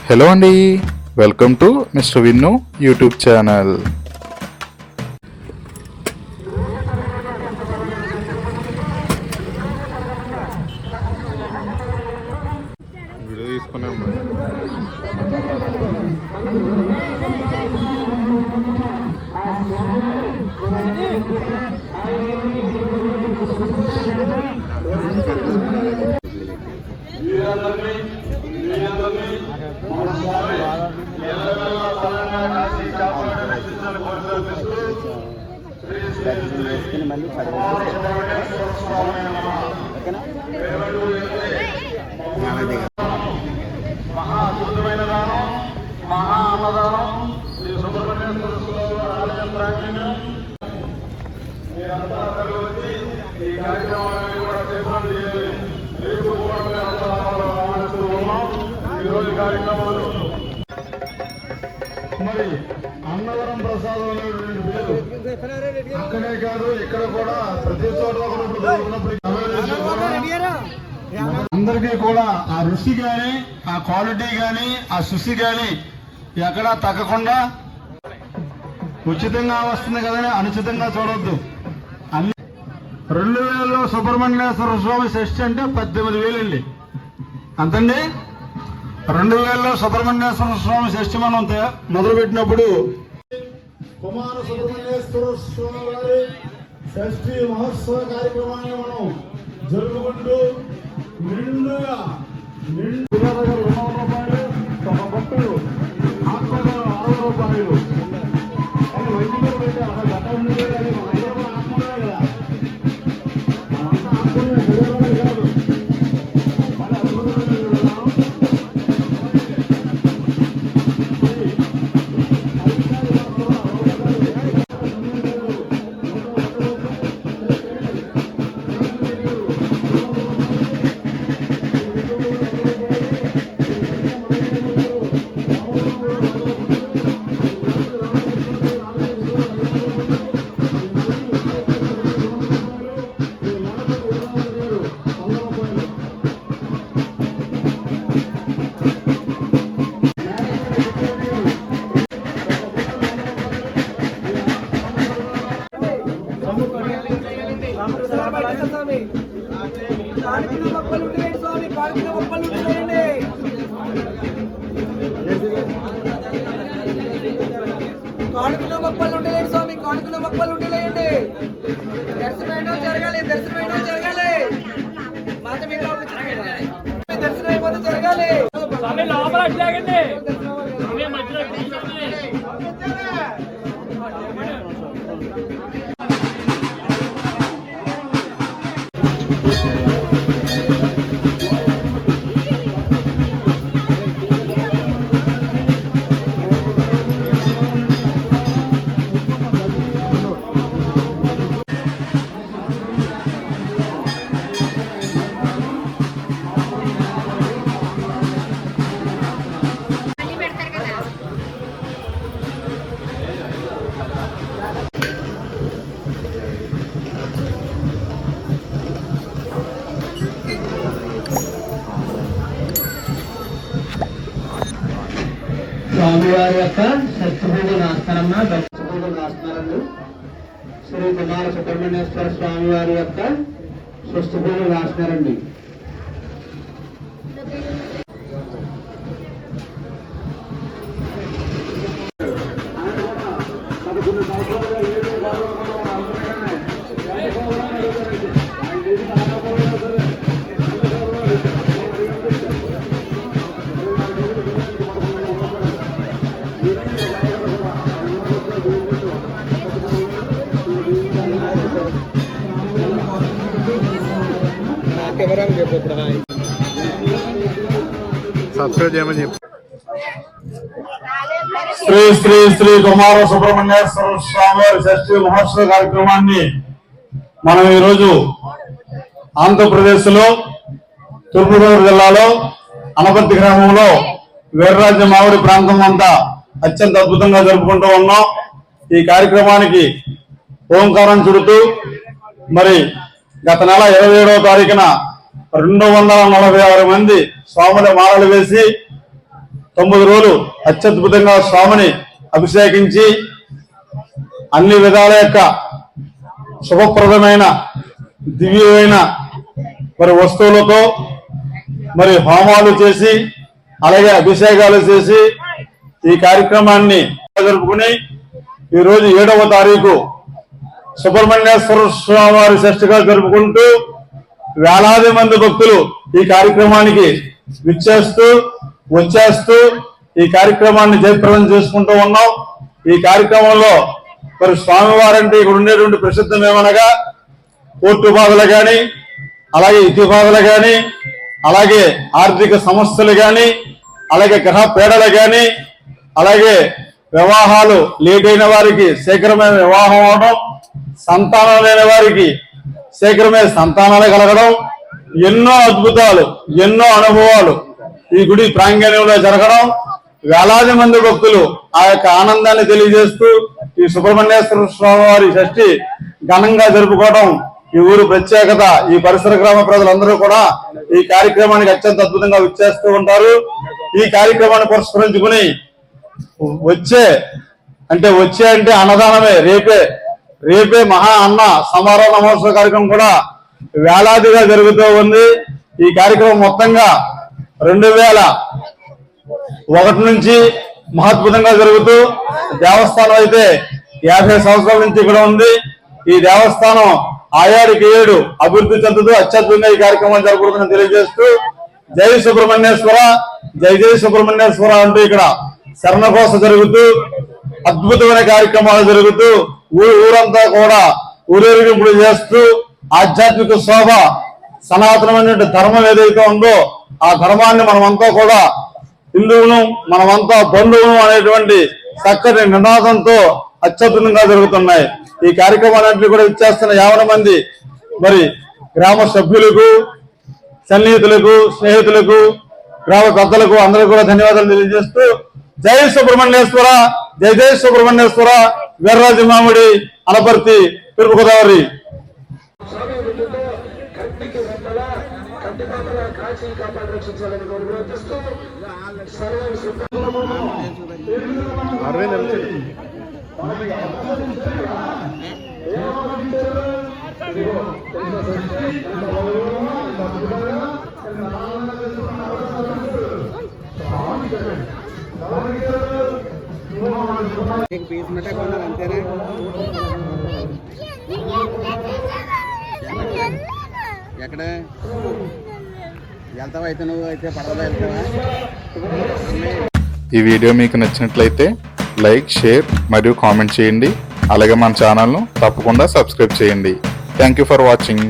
Hello అండి, welcome to mister Vinnu YouTube channel. Video తీసుకున్నాం. మహా అద్భుతమైన దానం, మహా అన్నదానం శ్రీ సుబ్రహ్మణ్యేశ్వర ఆలయం ప్రాంగణం. మీరంతా అందరూ వచ్చి ఈ కార్యక్రమాన్ని కూడా చేపట్టి రేపు కూడా ఆహ్వానిస్తూ ఉన్నాం. ఈరోజు కార్యక్రమాలు మరి అన్నవరం ప్రసాదం అనేటువంటి పేరు అక్కడే కాదు, ఇక్కడ కూడా ప్రతి చోట అందరికీ కూడా ఆ రుచి గాని, ఆ క్వాలిటీ గాని, ఆ శుచి గాని ఎక్కడా తగ్గకుండా ఉచితంగా వస్తుంది కదని అనుచితంగా చూడొద్దు. 2000లో సుబ్రహ్మణ్యేశ్వర స్వామి షష్ఠి అంటే 18,000 అండి. అంతండి, 2000లో సుబ్రహ్మణ్యేశ్వర స్వామి షష్ఠి మనం మొదలుపెట్టినప్పుడు కుమార సుబ్రహ్మణ్యేశ్వర స్వామి వారి షష్ఠి మహోత్సవ కార్యక్రమాన్ని మనం జరుపుకుంటూ నిండుగా 200 రూపాయలు, ఒక బట్టలు ఆత్మగా 60 రూపాయలు కానీ వైద్యులు పెట్టి అలా గత ఆత్మగా కదా, ఆత్మగా కాదు. మన కానుకలో మొక్కలు ఉండలేండి స్వామి, కానుకలో మొక్కలు ఉండలేండి. దర్శనం జరగాలి, దర్శనం జరగాలి. మాట మీద దర్శనం అయిపోతే జరగాలి. స్వామివారి యొక్క సత్యభూమి రాస్తారమ్మ, భక్తిభూమి రాస్తున్నారండి. శ్రీ కుమార సుబ్రహ్మణ్యేశ్వర స్వామి వారి యొక్క స్వస్థభూమి రాస్తున్నారండి. సబ్స్క్రైబ్ చేయమని చెప్పి. శ్రీ శ్రీ శ్రీ కుమార సుబ్రహ్మణ్యేశ్వర స్వామి వారి షష్ఠి మహోత్సవ కార్యక్రమాన్ని మనం ఈరోజు ఆంధ్రప్రదేశ్ లో తూర్పుగోదావరి జిల్లాలో అనపర్తి గ్రామంలో వీర్రాజ్య మామిడి ప్రాంతం అంతా అత్యంత అద్భుతంగా జరుపుకుంటూ ఉన్నాం. ఈ కార్యక్రమానికి ఓంకారం చుడుతూ మరి గత నెల 27వ తారీఖున 246 మంది స్వాముల మాలలు వేసి 9 రోజులు అత్యద్భుతంగా స్వామిని అభిషేకించి అన్ని విధాల యొక్క శుభప్రదమైన దివ్యమైన మరి వస్తువులతో మరి హోమాలు చేసి అలాగే అభిషేకాలు చేసి ఈ కార్యక్రమాన్ని జరుపుకుని ఈరోజు 7వ తారీఖు సుబ్రహ్మణ్యేశ్వర స్వామి వారి షష్ఠిగా జరుపుకుంటూ వేలాది మంది భక్తులు ఈ కార్యక్రమానికి వచ్చేస్తూ ఈ కార్యక్రమాన్ని జయప్రదం చేసుకుంటూ ఉన్నాం. ఈ కార్యక్రమంలో మరి స్వామివారంటే ఇక్కడ ఉండేటువంటి ప్రసిద్ధం ఏమనగా కోర్టు బాధలు కానీ అలాగే ఇతి బాధలు కానీ అలాగే ఆర్థిక సమస్యలు కానీ అలాగే గ్రహ పీడలు కానీ అలాగే వివాహాలు లేట్ అయిన వారికి శీఘ్రమైన వివాహం అవడం, సంతానం లేని వారికి శీఘ్రమైన సంతానాలు కలగడం, ఎన్నో అద్భుతాలు ఎన్నో అనుభవాలు ఈ గుడి ప్రాంగణంలో జరగడం, వేలాది మంది భక్తులు ఆ యొక్క ఆనందాన్ని తెలియజేస్తూ ఈ సుబ్రహ్మణ్యేశ్వర స్వామి వారి షష్ఠి ఘనంగా జరుపుకోవడం ఈ ఊరు ప్రత్యేకత. ఈ పరిసర గ్రామ ప్రజలందరూ కూడా ఈ కార్యక్రమానికి అత్యంత అద్భుతంగా విచ్చేస్తూ ఉంటారు. ఈ కార్యక్రమాన్ని పురస్కరించుకుని వచ్చే అంటే అన్నదానమే రేపే మహా అన్న సమారోహ మహోత్సవ కార్యక్రమం కూడా వేలాదిగా జరుగుతూ ఉంది. ఈ కార్యక్రమం మొత్తంగా 2001 నుంచి మహద్భుతంగా జరుగుతూ దేవస్థానం అయితే 50 సంవత్సరాల నుంచి ఇక్కడ ఉంది. ఈ దేవస్థానం 6 అభివృద్ధి చెందుతూ అత్యద్భుతంగా ఈ కార్యక్రమం జరుగుతుందని తెలియజేస్తూ జై సుబ్రహ్మణ్యేశ్వర జై సుబ్రహ్మణ్యేశ్వర అంటూ ఇక్కడ శరణఘోష జరుగుతూ అద్భుతమైన కార్యక్రమాలు జరుగుతూ ఊరంతా కూడా ఊరేగింపులు చేస్తూ ఆధ్యాత్మిక శోభ సనాతనమైన ధర్మం ఏదైతే ఉందో ఆ ధర్మాన్ని మనమంతా కూడా హిందువును మనమంతా బంధువును అనేటువంటి చక్కటి నినాదంతో అత్యద్భుతంగా జరుగుతున్నాయి. ఈ కార్యక్రమాలన్నింటినీ కూడా ఇచ్చేస్తున్న 50 మంది మరి గ్రామ సభ్యులకు, సన్నిహితులకు, స్నేహితులకు, గ్రామ పెద్దలకు అందరికీ కూడా ధన్యవాదాలు తెలియజేస్తూ జై సుబ్రహ్మణ్యేశ్వర జై సుబ్రహ్మణ్యేశ్వర వీర్రాజు మామిడి అనపర్తి తూర్పు గోదావరి. పీస్ మిఠాయి కొన్నాను అంతేనా? ఎక్కడ వెళ్తావా? అయితే నువ్వు అయితే పడవలో వెళ్తావా? ఈ వీడియో మీకు నచ్చినట్లయితే లైక్, షేర్ మరియు కామెంట్ చేయండి. అలాగే మన ఛానల్ను తప్పకుండా సబ్స్క్రైబ్ చేయండి. Thank you for watching.